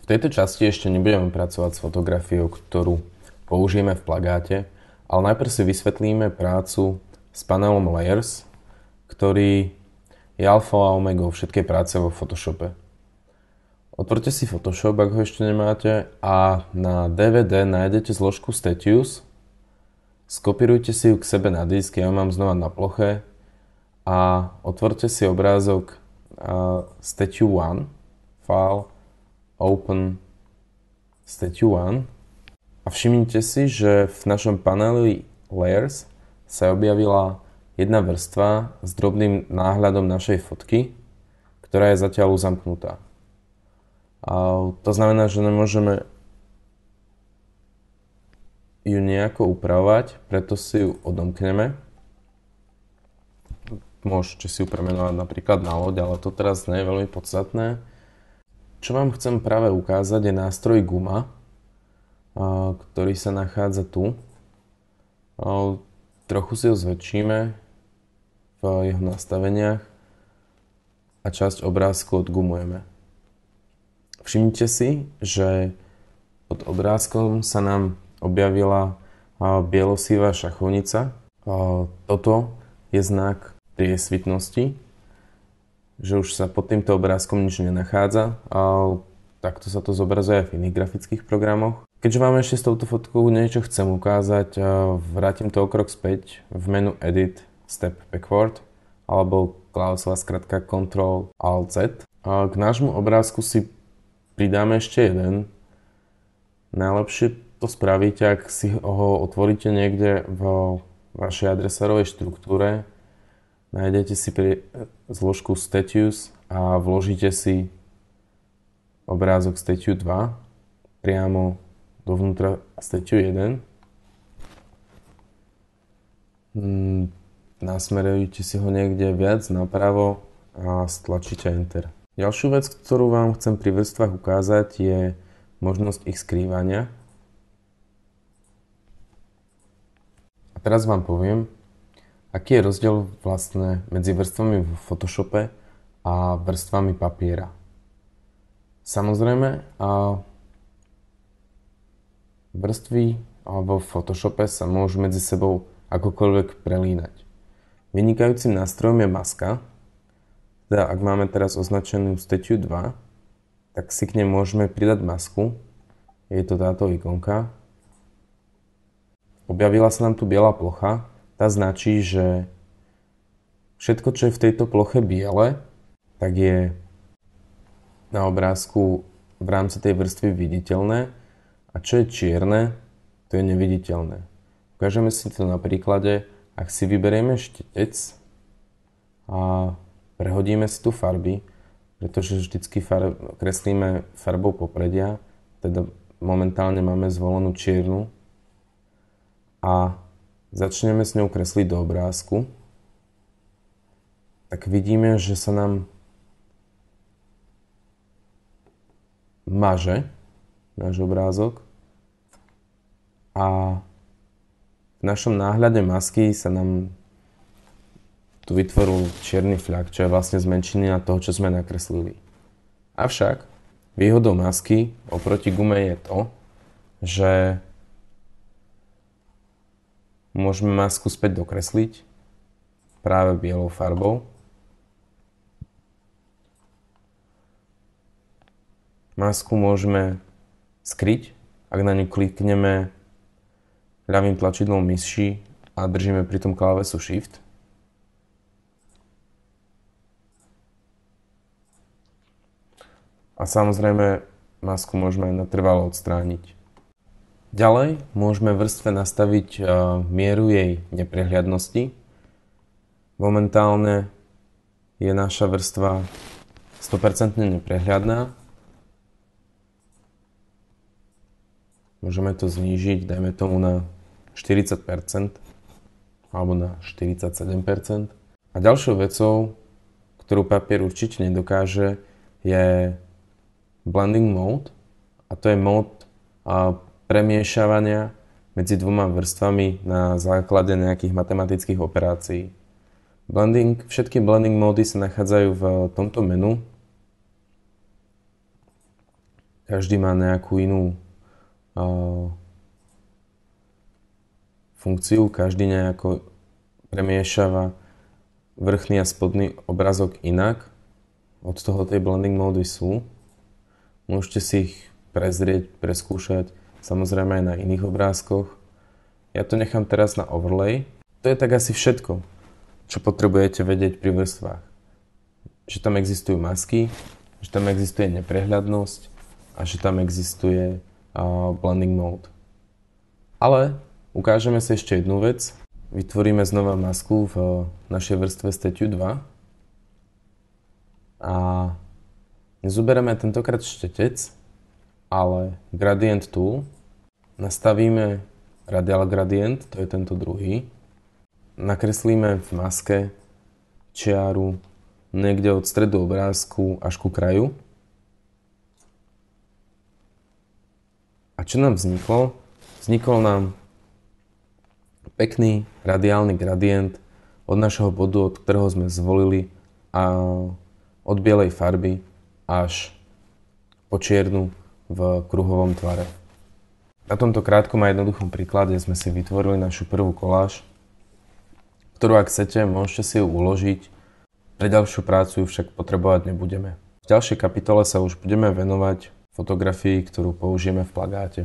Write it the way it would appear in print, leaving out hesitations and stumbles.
V tejto časti ešte nebudeme pracovať s fotografiou, ktorú použijeme v plagáte, ale najprv si vysvetlíme prácu s panelom Layers, ktorý je alfa a omega všetkej práce vo Photoshope. Otvorte si Photoshop, ak ho ešte nemáte, a na DVD nájdete zložku Statues. Skopírujte si ju k sebe na disk, ja ju mám znova na ploche, a otvorte si obrázok Statue 1, File, Open Statue 1, a všimnite si, že v našom paneli Layers sa objavila jedna vrstva s drobným náhľadom našej fotky, ktorá je zatiaľ uzamknutá. A to znamená, že nemôžeme ju nejako upravovať, preto si ju odomkneme. Môžete si ju premenovať napríklad na loď, ale to teraz nie je veľmi podstatné. Čo vám chcem práve ukázať, je nástroj Guma, ktorý sa nachádza tu. Trochu si ho zväčšíme v jeho nastaveniach a časť obrázku odgumujeme. Všimnite si, že pod obrázkom sa nám objavila bielosivá šachovnica. Toto je znak priesvitnosti, že už sa pod týmto obrázkom nič nenachádza. Takto sa to zobrazuje aj v iných grafických programoch. Keďže vám ešte s touto fotkou niečo chcem ukázať, vrátim to o krok späť v menu Edit, Step Backward, alebo klávesová skratka Ctrl Alt Z. K nášmu obrázku si pridáme ešte jeden. Najlepšie to spravíte, ak si ho otvoríte niekde vo vašej adresárovej štruktúre. Nájdete si zložku Statues a vložíte si obrázok Statue 2 priamo dovnútra Statue 1. Nasmerujte si ho niekde viac napravo a stlačíte Enter. Ďalšiu vec, ktorú vám chcem pri vrstvách ukázať, je možnosť ich skrývania. A teraz vám poviem, aký je rozdiel vlastne medzi vrstvami v Photoshope a vrstvami papiera. Samozrejme, vrstvy vo Photoshope sa môžu medzi sebou akokoľvek prelínať. Vynikajúcim nástrojom je maska. Teda ak máme teraz označenú Statue 2, tak si k nej môžeme pridať masku. Je to táto ikonka. Objavila sa nám tu biela plocha. Tá značí, že všetko, čo je v tejto ploche biele, tak je na obrázku v rámci tej vrstvy viditeľné, a čo je čierne, to je neviditeľné. Ukážeme si to na príklade, ak si vyberieme štetec a prehodíme si tu farby, pretože vždycky kreslíme farbou popredia, teda momentálne máme zvolenú čiernu, a začneme s ňou kresliť do obrázku, tak vidíme, že sa nám maže náš obrázok a v našom náhľade masky sa nám tu vytvoril čierny fľak, čo je vlastne zmenšenina toho, čo sme nakreslili. Avšak výhodou masky oproti gume je to, že môžeme masku späť dokresliť práve bielou farbou. Masku môžeme skryť, ak na ňu klikneme ľavým tlačidlom myši a držíme pri tom klávesu Shift. A samozrejme masku môžeme aj natrvalo odstrániť. Ďalej môžeme vrstve nastaviť mieru jej neprehľadnosti. Momentálne je naša vrstva 100% neprehľadná. Môžeme to znížiť, dajme tomu na 40% alebo na 47%. A ďalšou vecou, ktorú papier určite nedokáže, je blending mode, a to je mód premiešavania medzi dvoma vrstvami na základe nejakých matematických operácií. Všetky blending módy sa nachádzajú v tomto menu. každý má nejakú inú funkciu, každý nejako premiešava vrchný a spodný obrazok inak. Od toho tej blending módy sú. Môžete si ich prezrieť, preskúšať, samozrejme aj na iných obrázkoch. Ja to nechám teraz na overlay. To je tak asi všetko, čo potrebujete vedieť pri vrstvách. Že tam existujú masky, že tam existuje neprehľadnosť a že tam existuje blending mode. Ale ukážeme si ešte jednu vec. Vytvoríme znova masku v našej vrstve Statue 2 a nezoberieme tentokrát štetec, ale Gradient Tool, nastavíme Radial Gradient, to je tento druhý, nakreslíme v maske čiaru niekde od stredu obrázku až ku kraju. A čo nám vzniklo? Vznikol nám pekný radiálny gradient od našeho bodu, od ktorého sme zvolili, a od bielej farby až po čiernu v kruhovom tvare. Na tomto krátkom a jednoduchom príklade sme si vytvorili našu prvú koláž, ktorú ak chcete, môžete si ju uložiť. Pre ďalšiu prácu ju však potrebovať nebudeme. V ďalšej kapitole sa už budeme venovať fotografii, ktorú použijeme v plagáte.